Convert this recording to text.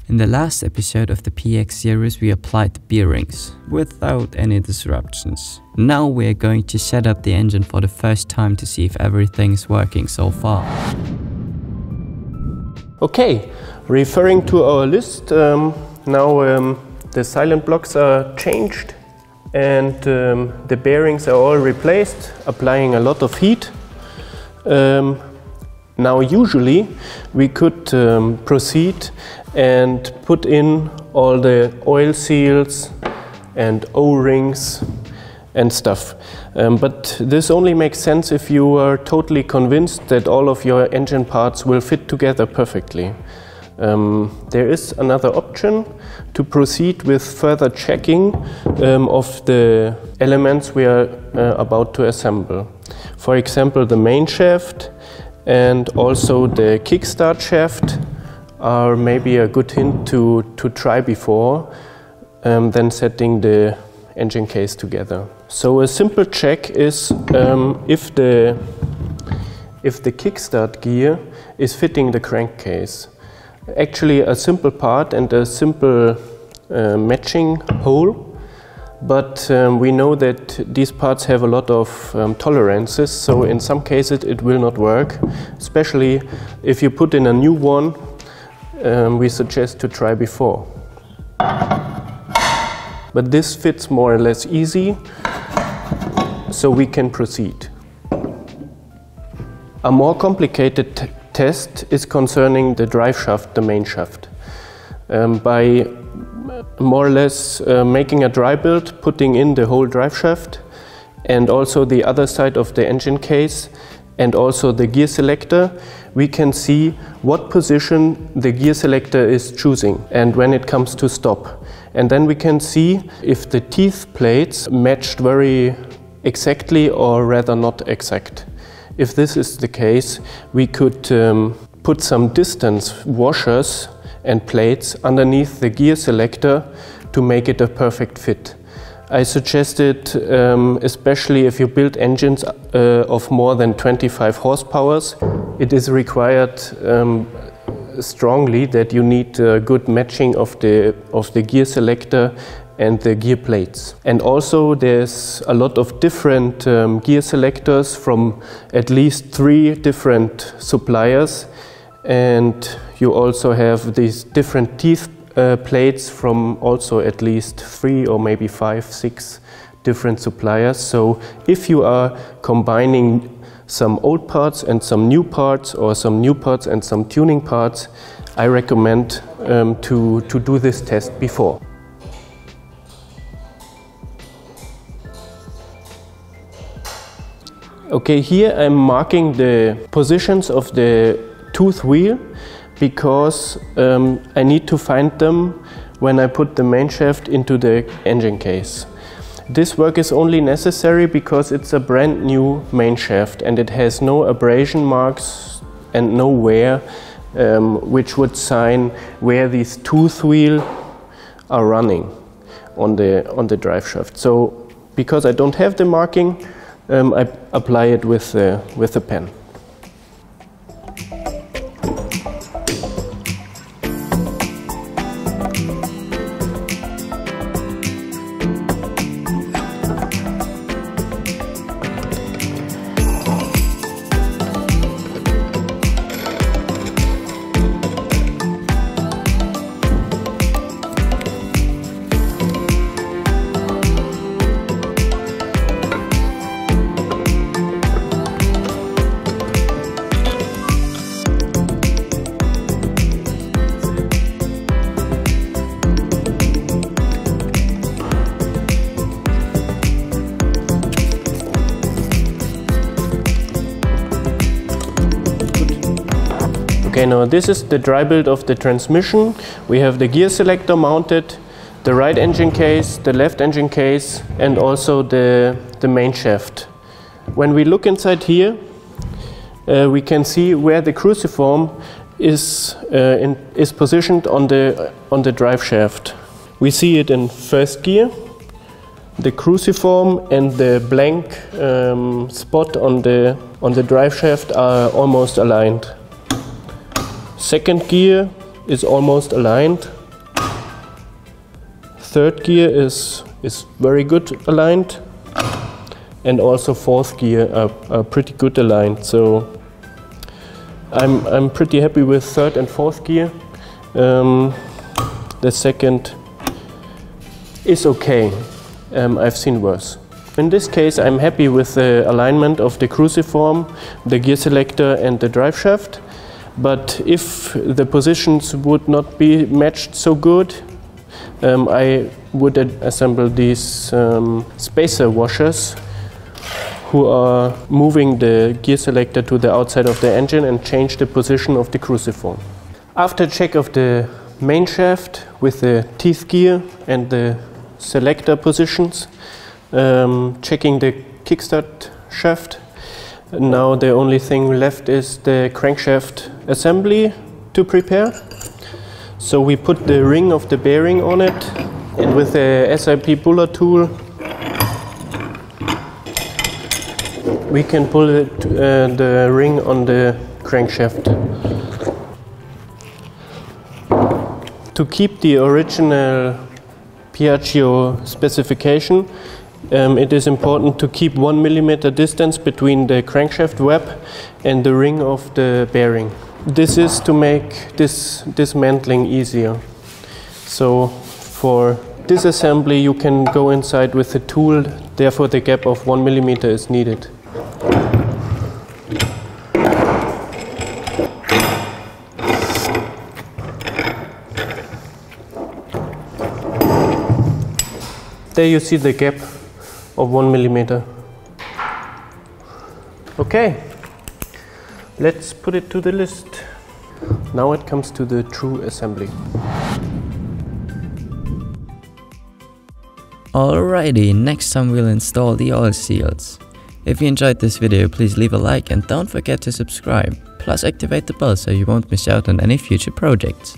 In the last episode of the PX series we applied the bearings without any disruptions. Now we are going to set up the engine for the first time to see if everything is working so far. Okay, referring to our list, now the silent blocks are changed and the bearings are all replaced, applying a lot of heat. Now usually we could proceed and put in all the oil seals and O-rings and stuff. But this only makes sense if you are totally convinced that all of your engine parts will fit together perfectly. There is another option to proceed with further checking of the elements we are about to assemble. For example, the main shaft and also the kickstart shaft are maybe a good hint to try before then setting the engine case together. So a simple check is if the kickstart gear is fitting the crankcase. Actually a simple part and a simple matching hole, but we know that these parts have a lot of tolerances, so in some cases it will not work, especially if you put in a new one. We suggest to try before. But this fits more or less easy, so we can proceed. A more complicated test is concerning the drive shaft, the main shaft. By more or less making a dry build, putting in the whole drive shaft and also the other side of the engine case and also the gear selector, we can see what position the gear selector is choosing and when it comes to stop. And then we can see if the teeth plates matched very exactly or rather not exact. If this is the case, we could put some distance washers and plates underneath the gear selector to make it a perfect fit. I suggested, especially if you build engines of more than 25 horsepower, it is required strongly that you need good matching of the gear selector and the gear plates. And also there's a lot of different gear selectors from at least 3 different suppliers, and you also have these different teeth plates from also at least 3 or maybe 5, 6 different suppliers. So if you are combining some old parts and some new parts, or some new parts and some tuning parts, I recommend to do this test before. Okay, here I'm marking the positions of the tooth wheel, because I need to find them when I put the main shaft into the engine case. This work is only necessary because it's a brand new main shaft and it has no abrasion marks and no wear which would sign where these tooth wheels are running on the drive shaft. So because I don't have the marking, I apply it with the pen. Okay, now this is the dry build of the transmission. We have the gear selector mounted, the right engine case, the left engine case, and also the main shaft. When we look inside here, we can see where the cruciform is positioned on the drive shaft. We see it in first gear. The cruciform and the blank spot on the drive shaft are almost aligned. Second gear, is almost aligned. Third gear is very good aligned, and also fourth gear are pretty good aligned. So I'm pretty happy with third and fourth gear. The second is okay. I've seen worse. In this case, I'm happy with the alignment of the cruciform, the gear selector and the drive shaft. But if the positions would not be matched so good, I would assemble these spacer washers who are moving the gear selector to the outside of the engine and change the position of the cruciform. After check of the main shaft with the teeth gear and the selector positions, checking the kickstart shaft. Now the only thing left is the crankshaft assembly to prepare. So we put the ring of the bearing on it, and with the SIP puller tool we can pull the ring on the crankshaft. To keep the original Piaggio specification, it is important to keep 1 millimeter distance between the crankshaft web and the ring of the bearing. This is to make this dismantling easier. So for disassembly you can go inside with the tool, therefore the gap of 1 millimeter is needed. There you see the gap of 1 millimeter. Okay, let's put it to the list. Now it comes to the true assembly. Alrighty, next time we'll install the oil seals. If you enjoyed this video, please leave a like and don't forget to subscribe. Plus activate the bell so you won't miss out on any future projects.